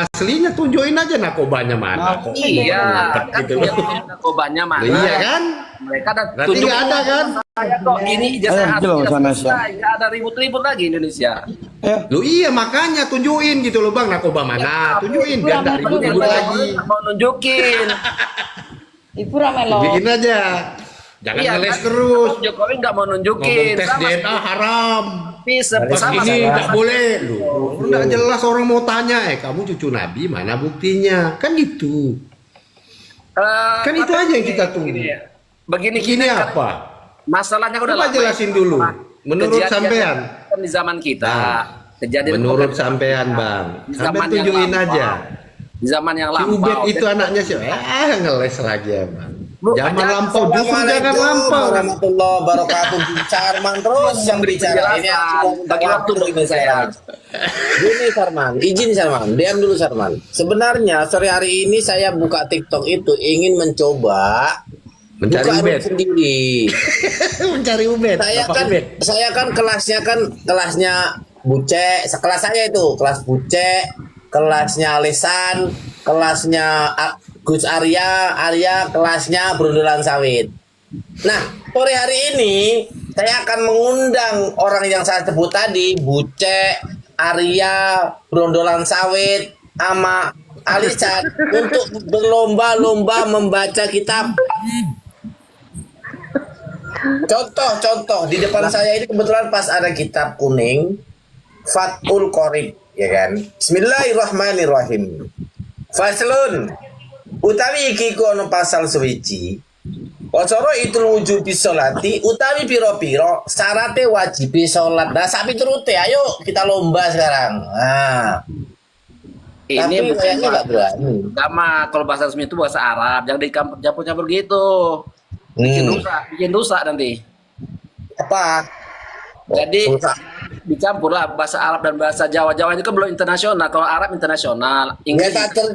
aslinya tunjukin aja narkobanya mana kok. Iya, kan gitu. narkobanya mana? Iya kan? Mereka ada Berarti nggak ada kan? Saya kok ini ijazah Ayo, asli jelas, sana, nggak ada ribut-ribut lagi Indonesia. Lu iya makanya tunjukin gitu loh bang narkoba mana, tunjukin biar nggak ribut-ribut lagi. Mau nunjukin. Ibu Ramelo. Bikin aja, jangan Iya, ngeles kan? terus. Jokowi nggak mau Ngomong nunjukin. tes DNA haram. Tapi Pas sama ini sama. nggak boleh, lu nggak jelas orang mau tanya, kamu cucu Nabi mana buktinya, kan gitu. Kan itu aja yang kita tunggu. Begini Ini kan apa? masalahnya udah Coba lama. jelasin dulu. Menurut Kejadian sampean. kan di zaman kita. Nah, Kejadian Menurut bukan- sampean bang, di sampean zaman yang tunjukin lampau. aja. Di zaman yang Si lampau. Ubed itu anaknya siapa? Ngeles lagi ya bang. Bu, Zaman jangan- lampau, justru jangan Assalamualaikum lampau. warahmatullahi wabarakatuh. Sarman terus yang berbicara. Ini aku mau Bagi waktu dulu ini saya. Gini Sarman, izin Sarman, diam dulu Sarman. Sebenarnya sore hari ini saya buka TikTok itu ingin mencoba Mencari buka Ubed. room sendiri. Mencari Ubed. Bapak Ubed. Saya kan kelasnya Buce, sekelas saya itu, kelas Buce, kelasnya Lesan, kelasnya Gus Arya, kelasnya Brundulan Sawit. Nah, sore hari ini saya akan mengundang orang yang saya sebut tadi, Buce, Arya, Brundulan Sawit, sama Alisan untuk berlomba-lomba membaca kitab. Contoh di depan saya ini kebetulan pas ada kitab kuning Fathul Qorib, ya kan. Bismillahirrahmanirrahim. Faslun utawi iki kono pasal suwiji. Wasara itu wujud bisolati utawi piro-piro syaratnya wajib sholat. Nah, sapi turute, ayo kita lomba sekarang. Nah, Ini tapi bukan kayaknya nggak berani. sama kalau bahasa resmi itu bahasa Arab, jangan dicampur-campur gitu. Bikin rusak nanti. Apa? Jadi Rusak. dicampur lah bahasa Arab dan bahasa Jawa. Jawa itu kan belum internasional. Kalau Arab internasional, Nggak Inggris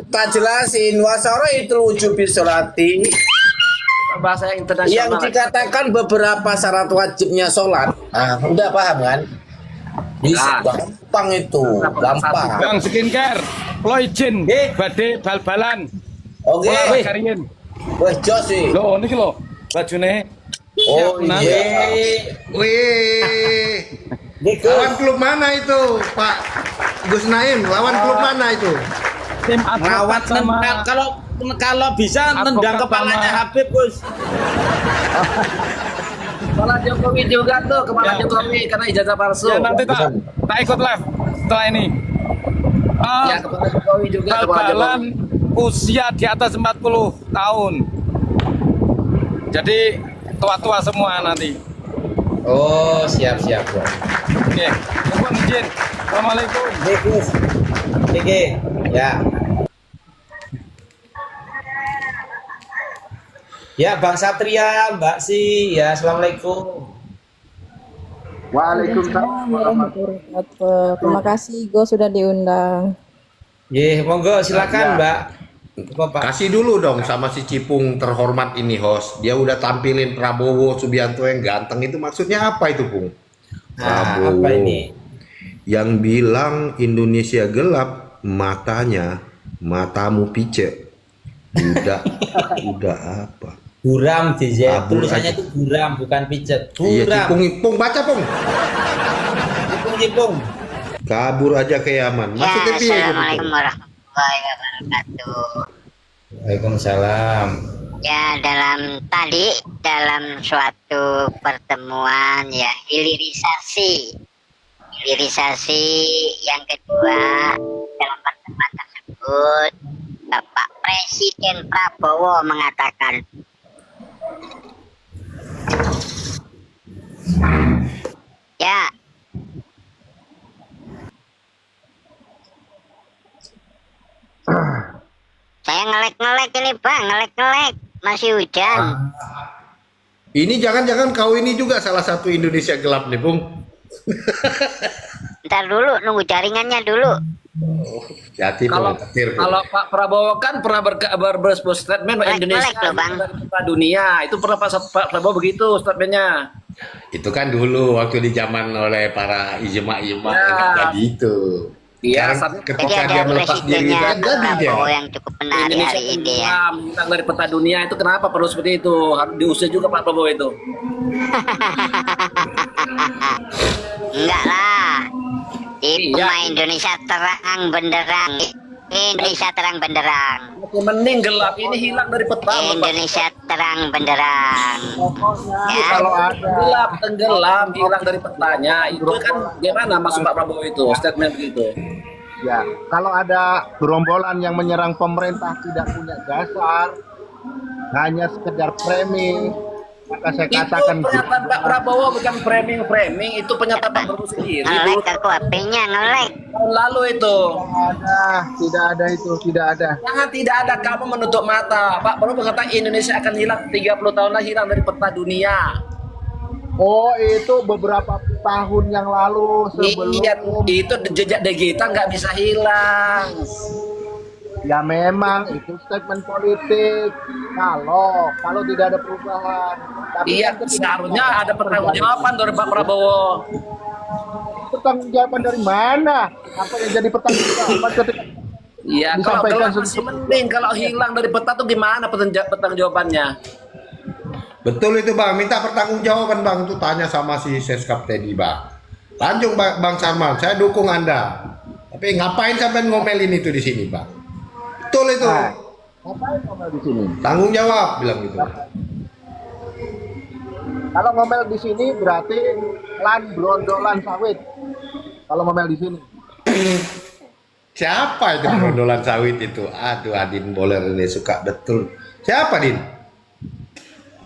tak jelasin. Wasara itu wujud bisolati bahasa yang internasional. yang dikatakan beberapa syarat wajibnya sholat. Nah, udah paham kan? Bisa Nah. gampang itu, gampang. Bang skincare, lo izin Eh. badhe bal-balan. Oke, Olah kariyen. wes jos sih. Lo niki lo bajune. Oh Siap, iya. Wih, Niku. lawan klub mana itu, Pak Gus Naim? Lawan klub mana itu? Tim Rawat advokat sama kalau bisa nendang Advokat kepalanya sama- Habib, Gus. Kepala Jokowi juga tuh, kepala Ya. Jokowi karena ijazah palsu. ya nanti tak ikut live setelah ini. Ya, kepala Jokowi juga, kepala Bal-balan Jokowi. usia di atas 40 tahun. Jadi tua-tua semua nanti. Oh, siap. Oke, mohon izin. Assalamualaikum. Gus. Oke, ya. Ya, Bang Satria, Mbak Si, ya, assalamualaikum. Waalaikumsalam warahmatullahi wabarakatuh. Terima kasih Go sudah diundang. Ye, monggo silakan, Ya. Mbak. Bapak. Kasih dulu dong sama si Cipung terhormat ini host. Dia udah tampilin Prabowo Subianto yang ganteng itu maksudnya apa itu, Pung? Nah, apa ini? Yang bilang Indonesia gelap, matamu pice. Udah apa? Buram, DJ. Kabur Tulisannya aja. itu buram, bukan pijet. Iya, Buram. Cipung, baca, Pung. Jipung. Kabur aja ke Yaman. Maksudnya piye itu, Pung? Assalamualaikum warahmatullahi wabarakatuh. Waalaikumsalam. Ya, dalam suatu pertemuan ya hilirisasi yang kedua dalam pertemuan tersebut Bapak Presiden Prabowo mengatakan ya saya ngelek ini Bang, ngelek masih hujan. Ini jangan-jangan kau ini juga salah satu Indonesia gelap nih, Pung. Ntar dulu nunggu jaringannya dulu. Hati Kalau Pak Prabowo kan pernah bersebuah statement bahwa Melek-melek Indonesia loh, Bang. adalah dunia. Itu pernah Pak Prabowo begitu statementnya. itu kan dulu waktu di zaman oleh para ijma Ya. kayak gitu. Iya, Sekarang Jadi ketika ada dia melepas diri presidennya kan jadi dia. Prabowo yang cukup menarik Indonesia hari ini ya. hilang dari peta dunia itu kenapa perlu seperti itu? Harus diusir juga Pak Prabowo itu. Enggak lah. Itu Iya. mah Indonesia terang benderang. Indonesia terang benderang. Mending gelap ini hilang dari peta. Bapak. Indonesia terang benderang. Ya. Kalau gelap tenggelam hilang dari petanya itu kan gimana maksud Pak Prabowo itu statement begitu? Ya, kalau ada gerombolan yang menyerang pemerintah tidak punya dasar, hanya sekedar framing, maka saya Itu katakan pernyataan Pak Prabowo bukan framing, itu pernyataan Pak Prabowo sendiri. Ngelek aku HP-nya ngelek. Tahun lalu itu. tidak ada itu, tidak ada. Jangan tidak ada kamu menutup mata. Pak Prabowo mengatakan Indonesia akan hilang 30 tahun lagi hilang dari peta dunia. Oh, itu beberapa tahun yang lalu sebelum Iya, itu jejak digital nggak bisa hilang. ya memang itu statement politik. Kalau tidak ada perubahan. Tapi Iya, kan ketika seharusnya ada pertanggungjawaban dari Pak Prabowo. pertanggungjawaban dari mana? Apa yang jadi pertanggungjawaban ketika Iya, kalau disampaikan gelap masih mending. Kalau hilang dari peta tuh gimana pertanggungjawabannya? Betul itu Bang, minta pertanggungjawaban Bang, itu tanya sama si Seskap tadi Bang. Lanjut Bang Sarman, saya dukung Anda. Tapi ngapain sampai ngomelin itu di sini Bang? Betul itu. Nah, ngapain ngomel di sini? Tanggung jawab bilang gitu. Kalau ngomel di sini berarti lan brondolan sawit. Kalau ngomel di sini. Siapa itu brondolan sawit itu? Aduh, Adin Boler ini suka betul. Siapa Din?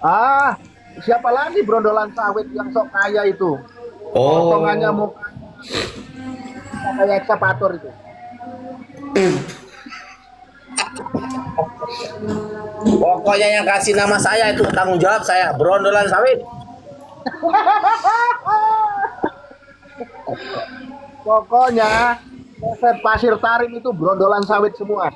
Ah, siapa lagi brondolan sawit yang sok kaya itu? Oh, Potongannya muka kayak ekskavator itu. Pokoknya yang kasih nama saya itu tanggung jawab saya, brondolan sawit. Pokoknya Polsek Pasir Tarim itu brondolan sawit semua.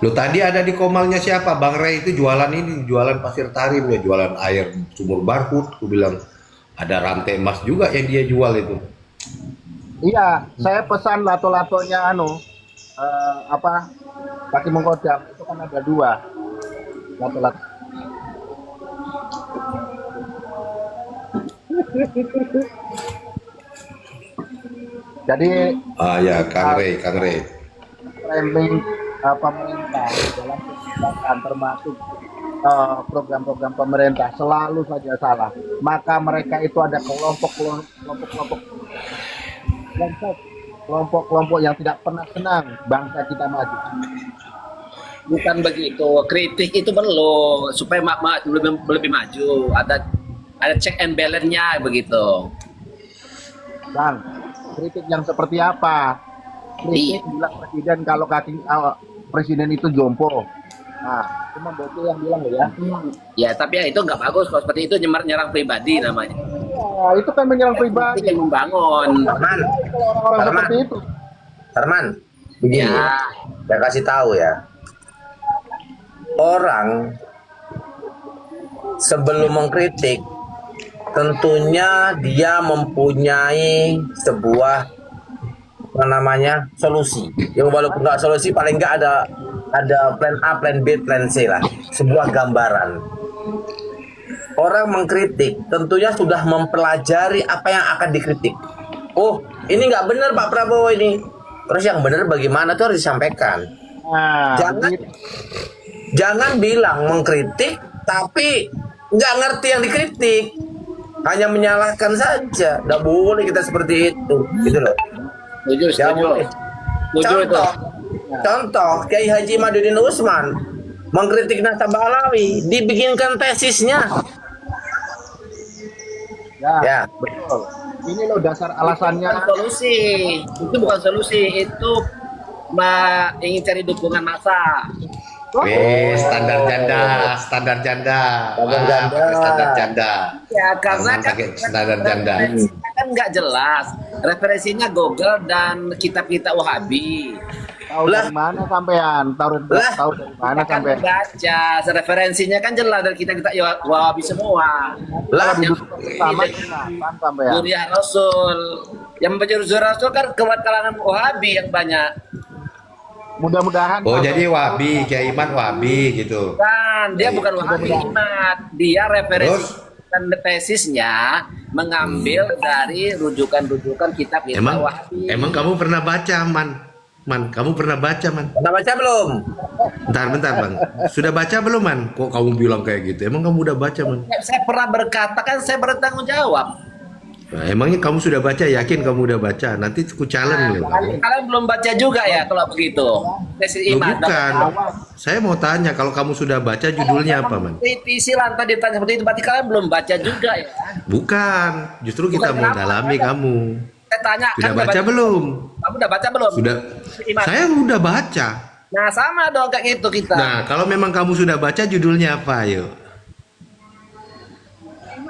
lu tadi ada di Komalnya siapa? Bang Ray itu jualan ini, jualan pasir tarim ya, jualan air sumur Barhut. Aku bilang ada rantai emas juga yang dia jual itu. Iya, saya pesan lato-latonya kaki mengkodam itu kan ada 2 lato-lato. Jadi Ya, Kang Ray. framing pemerintah dalam kebijakan termasuk program-program pemerintah selalu saja salah. Maka mereka itu ada kelompok yang tidak pernah senang bangsa kita maju. Bukan begitu. Kritik itu perlu supaya lebih maju. Ada check and balance-nya begitu. Bang, kritik yang seperti apa? Kritik bilang presiden kalau presiden itu jompo. Nah, cuma Boki yang bilang ya. Ya, tapi ya itu nggak bagus kalau seperti itu nyerang pribadi namanya. Ya, itu kan menyerang pribadi. Kritik yang membangun. Arman, Kalau orang-orang Arman. seperti itu. Arman, begini, Ya. saya kasih tahu ya. Orang sebelum mengkritik, tentunya dia mempunyai sebuah solusi. Yang walaupun nggak solusi, paling nggak ada plan A, plan B, plan C lah. Sebuah gambaran. Orang mengkritik tentunya sudah mempelajari apa yang akan dikritik. Oh, ini nggak benar Pak Prabowo ini. Terus yang benar bagaimana tuh harus disampaikan. Nah, Jangan bilang mengkritik tapi nggak ngerti yang dikritik, hanya menyalahkan saja. Nggak boleh kita seperti itu, gitu loh. Setuju. Contoh Kiai Haji Madudin Usman mengkritik Nasabah Alawi, dibikinkan tesisnya. Ya. betul. Ini loh dasar alasannya. Bukan solusi. Itu bukan solusi. Itu ingin cari dukungan massa. Standar janda. Standar Wah, janda. standar janda. Ya karena Jangan pakai standar janda. referensinya kan nggak jelas. Referensinya Google dan kitab-kitab Wahabi. Tahu Lah. dari mana sampean? Lah. Tahu dari mana Kita kan sampean? baca, referensinya kan jelas dari kita ya Wahabi semua. Lah, Yang Sama kan sampean. Zuriyah Rasul. Yang membaca Zuriyah Rasul kan kalangan Wahabi yang banyak. Mudah-mudahan. Oh, jadi Wahabi, Kiai Iman Wahabi gitu. Kan dia bukan Wahabi Imat, dia referensi Terus? dan tesisnya mengambil dari rujukan-rujukan kitab kita Emang Wahabi. emang kamu pernah baca, Man? Man, kamu pernah baca, Man? Udah baca belum? Bentar, Bang. Sudah baca belum, Man? Kok kamu bilang kayak gitu? Emang kamu udah baca, Man? Saya pernah berkata kan saya bertanggung jawab. Nah, emangnya kamu sudah baca? Yakin kamu udah baca? Nanti aku challenge loh. Kalian belum baca juga ya kalau begitu. Tesis Loh, Imat. bukan. Saya mau tanya, kalau kamu sudah baca judulnya apa, Man? Isi lantai ditanya seperti itu, berarti kalian belum baca juga ya? Bukan. Justru kita Bukan mau kenapa? dalami kamu. Saya tanya, Sudah kan baca belum? Kamu udah baca belum? Sudah. Imat. Saya udah baca. Nah sama dong kayak gitu kita. Nah, kalau memang kamu sudah baca, judulnya apa, ayo?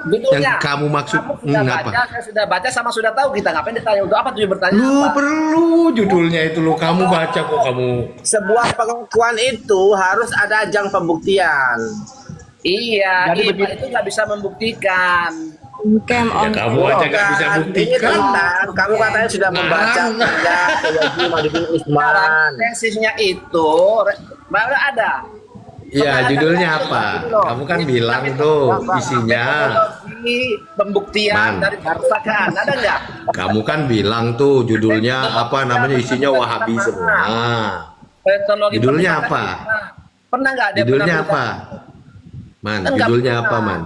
Judulnya, yang kamu maksud, kamu sudah apa? baca, saya sudah baca sama sudah tahu kita ngapain ditanya untuk apa tujuan bertanya Lu apa? perlu judulnya itu lu kamu baca kok kamu. Sebuah pengakuan itu harus ada ajang pembuktian. Iya, Jadi Imat itu nggak bisa membuktikan. Cam Ya on. kamu aja nggak bisa Ini buktikan. tentang kamu katanya sudah membaca Nah. ya Haji Madudin Usman. Sekarang tesisnya itu malah ada. Iya, judulnya apa? Kamu kan bilang tuh isinya. Metodologi pembuktian Man. dari perpustakaan ada nggak? Kamu kan bilang tuh judulnya apa namanya isinya Wahabi semua. Metodologi Judulnya pembuktian. apa? Pernah nggak dia Judulnya pernah apa? Man, Enggak judulnya pernah. apa, Man?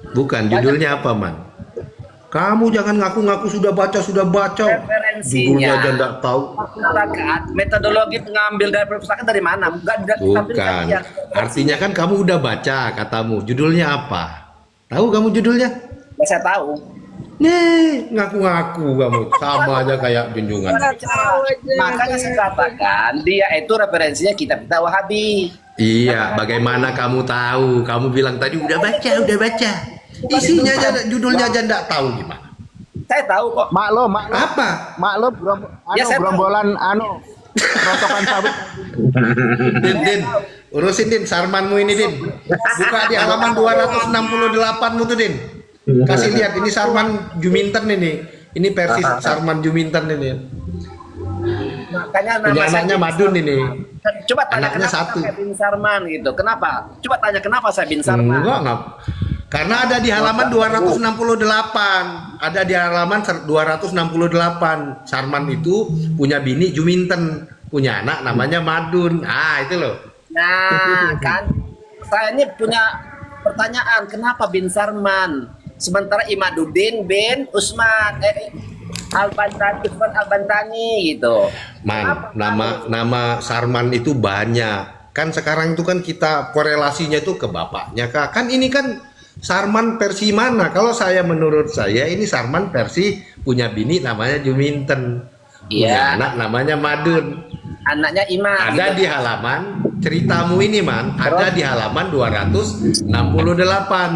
Bukan, judulnya apa, Man? Kamu jangan ngaku-ngaku sudah baca. Referensinya. Judulnya aja enggak tahu. perpustakaan, metodologi pengambil dari perpustakaan dari mana? Bukan. Artinya kan kamu udah baca katamu. Judulnya apa? Tahu kamu judulnya? Ya, saya tahu. Nih, ngaku-ngaku kamu. Sama aja kayak junjungan. Makanya saya katakan dia itu referensinya kitab kita Wahabi. Iya, bagaimana kamu tahu? Kamu bilang tadi udah baca. Isinya aja, judulnya aja enggak tahu gimana. Saya tahu kok. Maklum, Apa? maklum Ya, saya tahu. gerombolan rotokan sabut. Din, urusin Din, Sarmanmu ini Din. Buka di halaman 268mu tuh Din. Kasih lihat, ini Sarman Juminten ini. Ini versi Sarman Juminten ini. Makanya Punya nama anaknya saya Madun ini. Coba tanya Anaknya kenapa satu. saya bin Sarman gitu. Kenapa? Coba tanya kenapa saya bin Sarman. Enggak. Karena ada di halaman 268. Ada di halaman 268. Sarman itu punya bini Juminten, punya anak namanya Madun. Ah, itu loh. Nah, kan saya ini punya pertanyaan, kenapa bin Sarman? Sementara Imaduddin bin Usman Al-Bantani, Usman Al-Bantani gitu. Man, nama Sarman itu banyak. Kan sekarang itu kan kita korelasinya itu ke bapaknya Kak. Kan ini kan Sarman versi mana? Kalau saya menurut saya ini Sarman versi punya bini namanya Juminten. Punya Iya. anak namanya Madun. Anaknya Imam. Ada di halaman ceritamu ini, Man. Ada di halaman 268.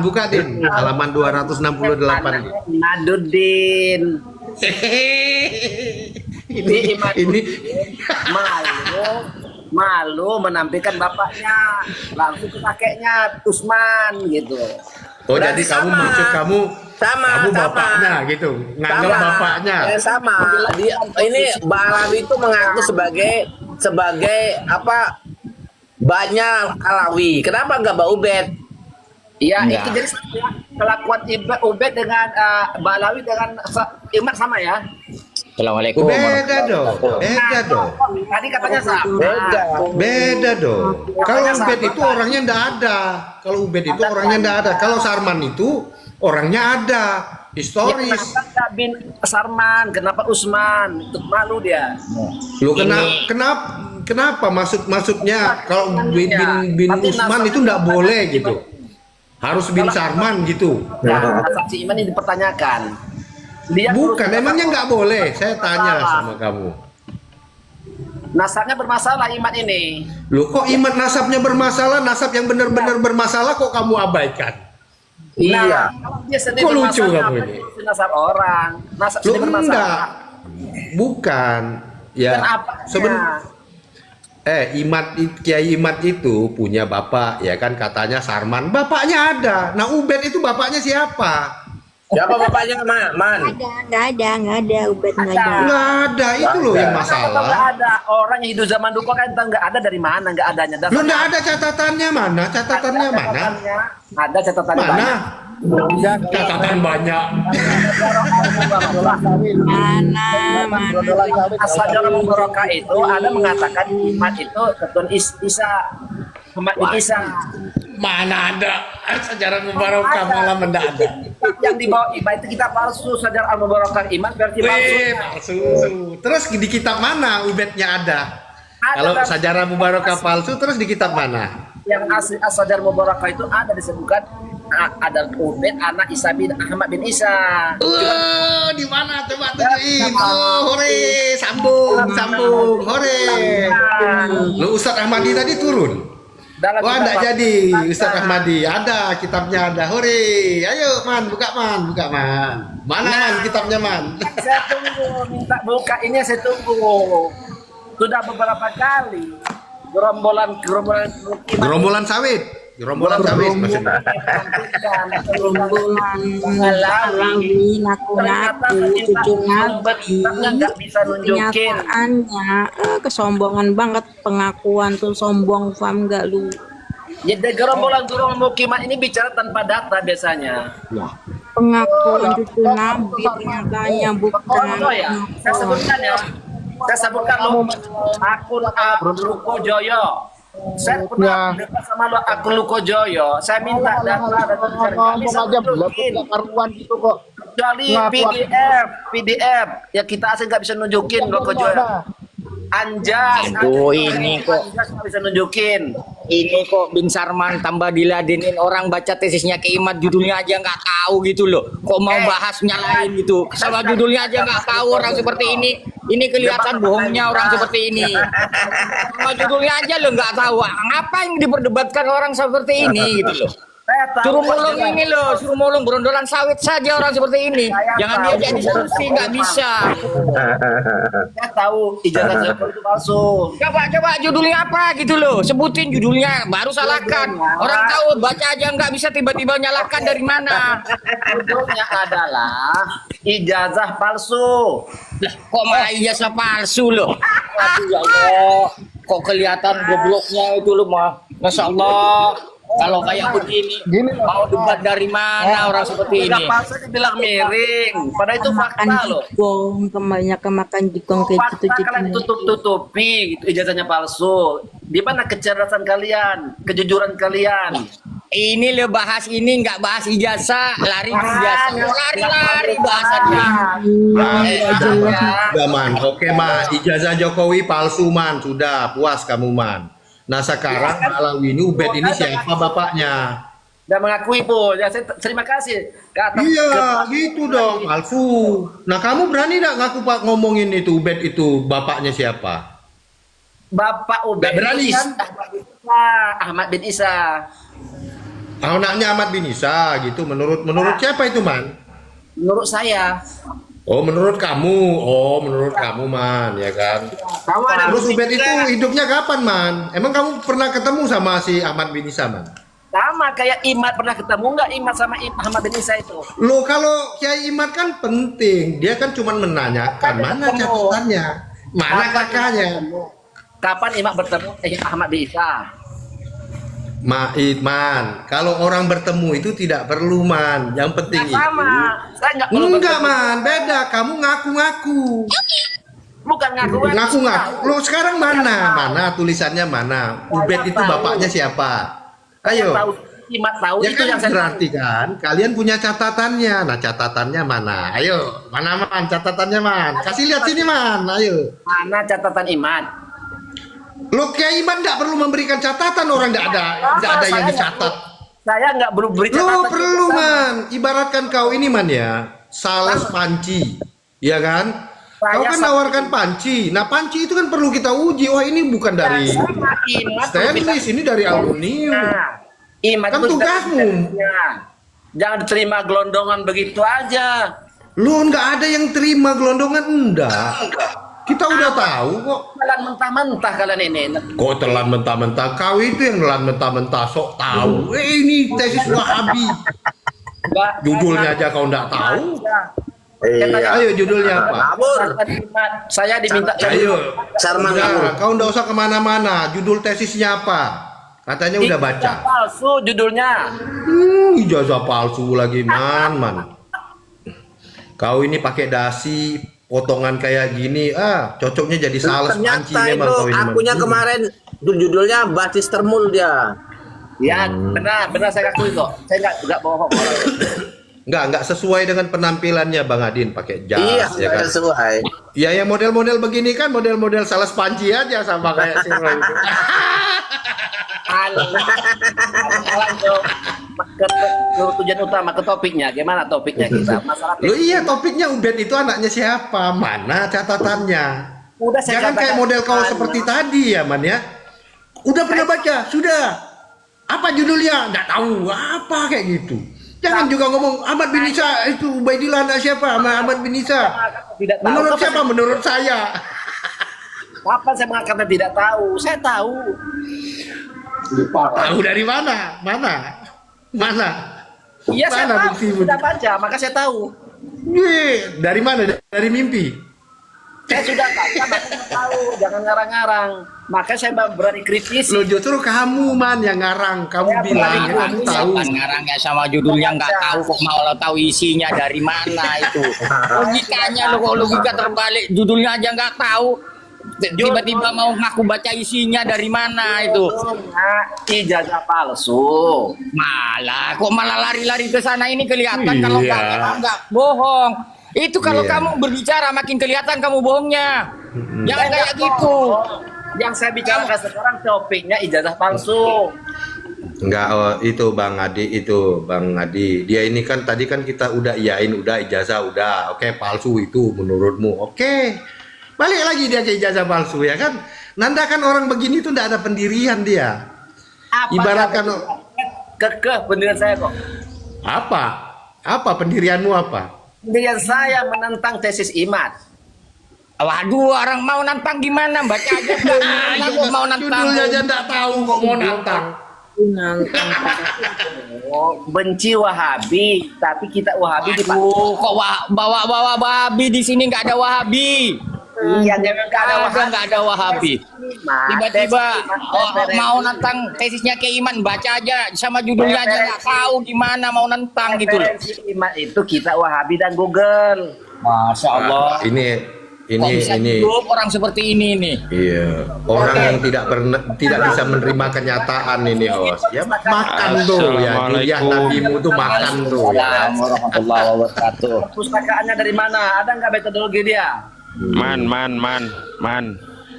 Buka, Din. Halaman 268. Imaduddin. ini malu menampilkan bapaknya langsung ke kakeknya Usman gitu. Oh, Berarti jadi kamu sama. maksud kamu Sama. bapaknya gitu. Nganggap bapaknya. Sama. Ini Balawi itu mengaku sebagai apa? Banyak Alawi. Kenapa enggak Mbak Ubed? Iya, Enggak. itu jadi kelakuan Ubed dengan Balawi dengan Imat sama ya. Assalamualaikum. Beda dong. Beda dong. Tadi katanya sama. Beda dong. Kalau Ubed itu orangnya ndak ada. Kalau Ubed itu orangnya ndak ada. Kalau Sarman itu orangnya ada. Ya, Historis. kenapa nggak bin Sarman? Kenapa Usman? Untuk malu dia. Lu kenapa maksudnya kalau bin Usman itu ndak boleh gitu. Harus bin Sarman gitu. Nah, saksi iman ini dipertanyakan. Dia Bukan, emangnya nggak boleh? Saya tanya sama kamu. nasabnya bermasalah iman ini. Loh, kok iman nasabnya bermasalah? Nasab yang benar-benar bermasalah kok kamu abaikan? Iya. Kalau dia sendiri Kok lucu bermasalah, kamu apa ini? itu nasab orang. Nasab Loh, sendiri bermasalah. enggak. Bukan. Ya, Dan apanya? Kiai Imad itu punya bapak, ya kan, katanya Sarman. Bapaknya ada. Nah, Ubed itu bapaknya siapa? Siapa bapaknya, Man? Nggak ada, Ubed nggak ada. Nggak ada, itu loh yang masalah. Nggak ada orang yang hidup zaman dulu kan nggak ada dari mana, nggak adanya. Lu nggak ada catatannya mana? Catatannya mana? Ada catatannya Mana? banyak. Catatan banyak. Sajarah Mubarakah itu ada mengatakan Imad itu Ketun Isa, Ahmad bin Isa. Mana ada sejarah Mubarakah, malah mendadak. Yang dibawa Imad itu kita palsu, Sajarah Mubarakah Imad versi palsu. Palsu. Terus di kitab mana Ubednya ada? Ada, Kalau kan? Sajarah Mubarakah palsu, terus di kitab mana? Yang asli Sajarah Mubarakah itu ada disebutkan ada Ubed anak Isa bin Ahmad bin Isa. Di mana? Coba tunjukin. Hore, sambung, hore. Lu Ustadz Ahmadi tadi turun. Wah, enggak jadi. Ustadz Ahmadi ada, kitabnya ada. Hore. Ayo, Man, buka Man. Mana Man kitabnya, Man? Saya tunggu, minta buka ini saya tunggu. Sudah beberapa kali gerombolan sawit maksudnya. Alawi ngaku-ngaku cucu Nabi Nggak bisa nunjukin. kenyataannya kesombongan banget, pengakuan tuh sombong, paham nggak lu? Jadi gerombolan mukimat ini bicara tanpa data biasanya. Pengakuan cucu Nabi kenyataannya bukan. Ya, saya sebutkan lo akun Luko Joyo. Saya pernah dekat sama lo akun Luko Joyo. Saya minta data dan aja belum karuan gitu kok. kecuali PDF ya kita asli nggak bisa nunjukin Luko Joyo. Anjas, Aduh, ini kok. Anjas nggak bisa nunjukin. Ini kok Bin Sarman tambah diladenin orang baca tesisnya ke Imad, judulnya aja nggak tahu gitu loh. Kok mau bahas nyalain gitu? Sama judulnya aja nggak tahu orang seperti ini. Ini kelihatan bohongnya orang seperti ini. Sama judulnya aja lo nggak tahu. Apa yang diperdebatkan orang seperti ini gitu loh? Saya tahu Suruh mulung ini loh, suruh mulung berondolan sawit saja orang seperti ini. Jangan dia jadi solusi, nggak bisa. Saya tahu ijazah Joko itu palsu. Coba judulnya apa gitu loh, sebutin judulnya, baru salahkan. Orang tahu baca aja nggak bisa tiba-tiba nyalakan dari mana. Judulnya adalah ijazah palsu. Lah, kok malah ijazah palsu loh? Aduh ya Allah, kok kelihatan gobloknya itu loh mah. Masya Allah. Kalau kayak begini, mau debat dari mana orang seperti ini? Palsu dibilang miring, padahal itu fakta loh. Jigong, kebanyakan makan jigong kayak gitu. Fakta kalian tutup-tutupi, itu ijazahnya palsu. Di mana kecerdasan kalian, kejujuran kalian? Ini lo bahas ini nggak bahas ijazah, lari ke ijazah, lari bahasannya. Udah, Man. Oke, Man. Ijazah Jokowi palsu, Man. Sudah, puas kamu, Man. Nah, sekarang Alawi ini Ubed ini siapa bapaknya? Dan mengakui pun, ya saya terima kasih. Iya, gitu dong, palsu. Nah, kamu berani nggak ngaku Pak ngomongin itu Ubed itu bapaknya siapa? Bapak Ubed Nggak berani. kan Ahmad bin Isa. Anaknya Ahmad bin Isa gitu. Menurut siapa itu, Man? Menurut saya. Oh, menurut kamu, Man, ya kan? Kamu ada Terus Ubed itu hidupnya kapan, Man? Emang kamu pernah ketemu sama si Ahmad bin Isa, Man? sama kayak Imad, pernah ketemu nggak Imad sama Ahmad bin Isa itu? Loh, kalau Kiai Imad kan penting. Dia kan cuma menanyakan mana catatannya, mana kakaknya. Kapan Imad bertemu Ahmad bin Isa? Man, kalau orang bertemu itu tidak perlu, Man. Yang penting Sama, saya nggak perlu enggak, bertemu. Man, beda. Kamu ngaku-ngaku. Bukan ngaku-ngaku. Ngaku-ngaku. Lo sekarang mana tulisannya mana? Ubed itu bapaknya siapa? Ayo. Imad tahu Ya itu kan yang saya berarti kan kalian punya catatannya. Nah, catatannya mana? Ayo, mana, Man? Catatannya, Man. Kasih lihat sini, Man. Ayo. mana catatan Imad? Lo Kiai Imad nggak perlu memberikan catatan, orang nggak ada yang dicatat. Saya nggak perlu beri Lo catatan. perlu, Man. Ibaratkan kau ini, Man, ya, sales panci, ya kan? Kau kan nawarkan panci. Nah, panci itu kan perlu kita uji. Wah, ini bukan dari Sama Imad stainless, ini dari aluminium. Imad Kan itu tugasmu. jangan diterima gelondongan begitu aja. Lo nggak ada yang terima gelondongan, enggak. Kita udah tahu kok. Jalan mentah-mentah kalian ini. Kok telan mentah-mentah? Kau itu yang telan mentah-mentah sok tahu. Ini tesis Wahabi. Judulnya aja kau nggak tahu. Iya. Ayo judulnya apa? Kabur. Saya diminta Ayo. Sarman Udah, kau nggak usah kemana-mana. Judul tesisnya apa? Katanya udah baca. palsu judulnya. Ijazah palsu lagi man. Kau ini pakai dasi potongan kayak gini, cocoknya jadi sales panci Ternyata memang itu kau ini. Man. akunya kemarin judulnya basis termul dia. Ya, benar saya akui kok. Saya nggak bohong. Nggak sesuai dengan penampilannya Bang Adin pakai jas Iya, ya kan. sesuai. Ya yang model-model begini kan model-model sales panci aja sama kayak si Roy itu. Ke tujuan utama, ke topiknya. Gimana topiknya kita? Masalah Loh iya topiknya Ubed itu anaknya siapa? Mana catatannya? Udah saya Jangan kayak katakan, model kau seperti tadi ya Man ya. Udah pernah baca? Sudah. Apa judulnya? Nggak tahu. Apa kayak gitu. Jangan juga ngomong Ahmad bin Isa itu Ubaidillah anak siapa? Ahmad bin Isa. tidak tahu. Menurut Kapan siapa? saya- Menurut saya. Kapan saya mengatakan tidak tahu? Saya tahu. Tahu dari mana? Mana? Iya saya Mana tahu. buktimu? Sudah baca, maka saya tahu. Ye, dari mana? Dari mimpi. Saya sudah baca, maka saya tahu. Jangan ngarang-ngarang. Maka saya berani kritisi. Lo justru kamu Man yang ngarang. Kamu Ya, bilang berani kamu tahu. Ngarangnya sama judulnya nggak tahu kok mau lo tahu isinya dari mana itu. Logikanya lo kok logika terbalik, judulnya aja nggak tahu. Tiba-tiba mau ngaku baca isinya dari mana itu. Ijazah palsu. Malah lari-lari ke sana ini kelihatan kalau Iya. nggak bohong. Itu kalau Iya. kamu berbicara makin kelihatan kamu bohongnya. Jangan kayak gitu. Yang saya bicarakan sekarang topiknya ijazah palsu. Enggak, itu Bang Adi. Dia ini kan tadi kan kita udah iyain, udah ijazah, udah. Oke, palsu itu menurutmu. Oke. Balik lagi dia ke ijazah palsu ya kan. Nanda kan orang begini tuh enggak ada pendirian dia. Ibaratkan kekeh pendirian saya kok. apa? Apa pendirianmu apa? Pendirian saya menentang tesis IMAT. Waduh, orang mau nantang gimana? Baca aja gimana kok mau nantang. Judulnya aja enggak tahu kok mau nantang. Benci Wahabi, tapi kita Wahabi di Waduh, kok bawa-bawa Wahabi di sini nggak ada Wahabi. Iya, jangan nggak ada Wahabi. Nggak ada Wahabi. Tiba-tiba mau nantang tesisnya ke Iman, baca aja sama judulnya aja nggak tahu gimana mau nantang gitu loh. Referensi IMAT itu kita Wahabi dan Google. Masya Allah. Kok bisa Ini hidup orang seperti ini nih? iya, orang yang tidak bisa menerima kenyataan ini, Os. Ya makan tuh ya, Juliah nabimu tuh makan tuh ya. Assalamualaikum warahmatullahi wabarakatuh. Pustakaannya dari mana? Ada nggak metodologi dia? Man.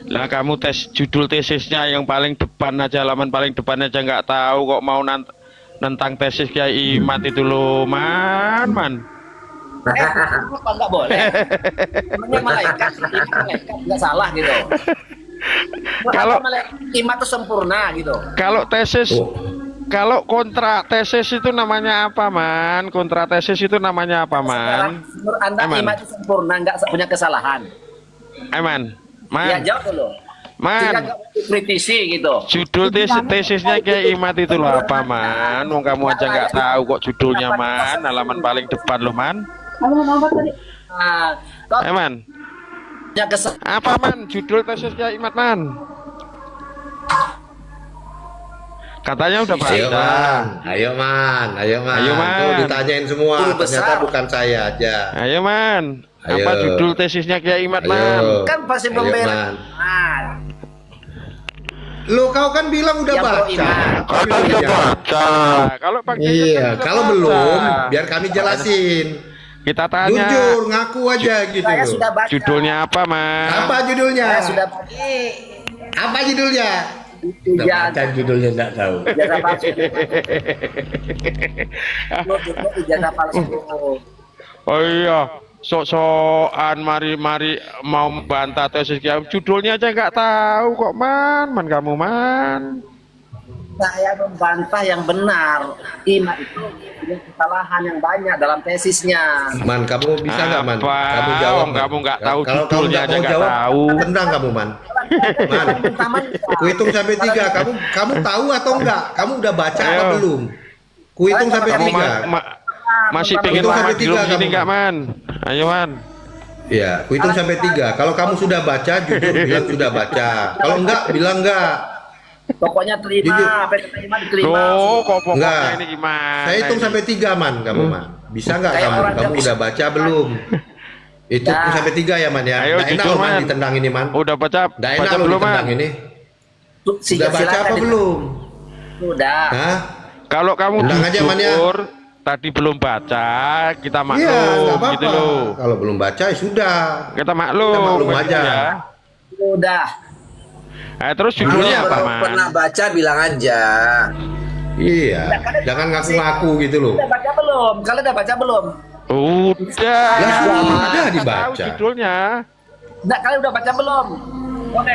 Lah kamu tes judul tesisnya yang paling depan aja, halaman paling depan aja nggak tahu kok mau nentang tesis Kiai Imat itu loh, man. Apa nggak boleh? Namanya malaikat, nggak salah gitu. Kalau- malaikat IMAT itu sempurna gitu. Kalau tesis, kalau kontra tesis itu namanya apa, man? Kontra tesis itu namanya apa, man? Menurut Anda Eman. IMAT itu sempurna, nggak punya kesalahan. Man. Ya jawab dulu. Tidak Man. kritisi gitu. Judul tesisnya Kiai Imat itu loh apa, man? Wong kamu aja nggak tahu kok judulnya, man. Halaman paling depan loh, man. Nah, kalau Man. punya kesalahan, Apa, man? Judul tesis Kiai Imat, man. Katanya udah baca. Ayo man. Ayo, Man. Tuh ditanyain semua, Guru ternyata besar. bukan saya aja. Ayo, man. Apa Ayo. judul tesisnya Kiai Imat, Ayo. man? kan pasti Ayo, membela. Man. Nah, Lo kau kan bilang udah Yang pro baca. iman. Katanya udah baca. Kalau Bang Kiai Iya, kan udah kalau baca. belum, biar kami jelasin. Kita tanya. Jujur, ngaku aja gitu. saya sudah baca. Judulnya apa, man? Apa judulnya? Saya sudah baca. Apa judulnya? Udah Ijazah baca judulnya enggak tahu. ijazah palsu. Ijazah palsu. Oh iya, sok-sokan mari mau bantah tesis Kiai. Judulnya aja nggak tahu kok, man kamu, man. Saya membantah yang benar. Ima itu punya kesalahan yang banyak dalam tesisnya. Man, kamu bisa nggak man? Apa? Kamu jawab. Man. Kamu nggak tahu Kalau kamu judulnya nggak aja mau nggak jawab, tahu. tendang kamu man. Man, ku hitung sampai 3. Kamu tahu atau enggak? Kamu udah baca apa Ayo. belum? Ku hitung sampai Kamu 3. masih pengen Hitung lama sampai di 3 sini kamu, nggak man? Ayo man. Iya, ku hitung sampai 3. Kalau kamu sudah baca, jujur bilang sudah baca. Kalau enggak, bilang enggak. Pokoknya terima, Jujur. apa yang terima diterima. Loh, kok pokoknya Enggak. ini gimana? Saya hitung ini? sampai 3 man, kamu man. Bisa nggak Kayak kamu? orang Kamu nggak udah bisa. baca belum? Hitung Nah. sampai 3 ya man ya. Ayo, Nggak enak jujur, loh man Man. ditendang ini man. Udah baca Nggak enak baca loh belum man? ditendang ini. Silakan Sudah baca apa belum? Sudah. Hah? Kalau kamu Tendang aja, Man, ya. jujur tadi belum baca, kita Iya, maklum nggak apa-apa. gitu loh. Kalau belum baca ya sudah. Kita maklum. Kita maklum gitu aja. ya. Sudah. Terus judulnya Kalau apa belum man? pernah baca bilang aja. Iya, jangan ngaku-ngaku gitu loh. Udah baca belum? Kalian udah baca belum? Udah. Ya, sudah ada Nggak dibaca. tahu judulnya. Enggak, kalian udah baca belum? Oke.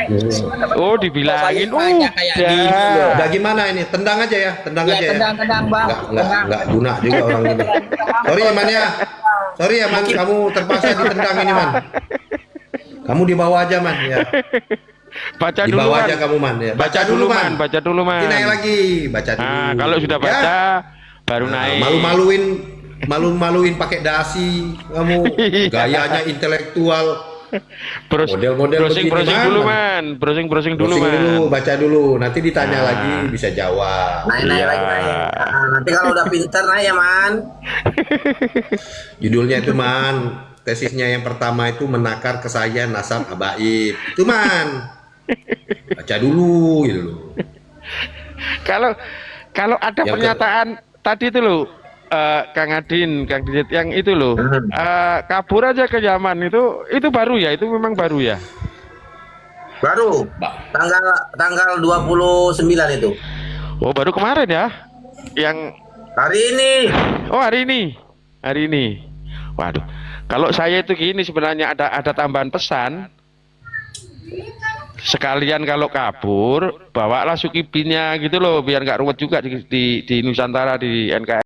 Oh, dibilangin. Tanya kayak gini loh. Udah gimana ini? Tendang aja ya, tendang Ya, aja ya. tendang-tendang, Bang. Enggak guna juga orang ini. Sorry ya man ya. Sorry ya man, kamu terpaksa ditendang ini man. Kamu di bawah aja man ya. Baca Di dulu bawah man. aja kamu man ya. Baca dulu man. Baca dulu man. Nanti naik lagi, baca dulu. Nah, kalau sudah Ya. baca baru naik. Malu-maluin pakai dasi kamu, gayanya intelektual. Model-model browsing begini, Man. dulu man. Browsing dulu Browsing man. dulu, baca dulu, nanti ditanya Nah. lagi bisa jawab. Naik Iya. lagi naik. Nah, nanti kalau udah pinter naik ya man. Judulnya itu man, tesisnya yang pertama itu menakar kesahian nasab habaib. Itu man. Baca dulu gitu loh. Kalau ada Yang pernyataan tadi itu loh, Kang Adin, Kang Didit yang itu loh, kabur aja ke Yaman itu baru ya, itu memang baru ya. Baru tanggal 29 itu. Oh baru kemarin ya, yang Hari ini. oh hari ini. Waduh, kalau saya itu gini sebenarnya ada tambahan pesan. Sekalian kalau kabur bawalah sukibinya gitu loh biar nggak ruwet juga di Nusantara di NKRI.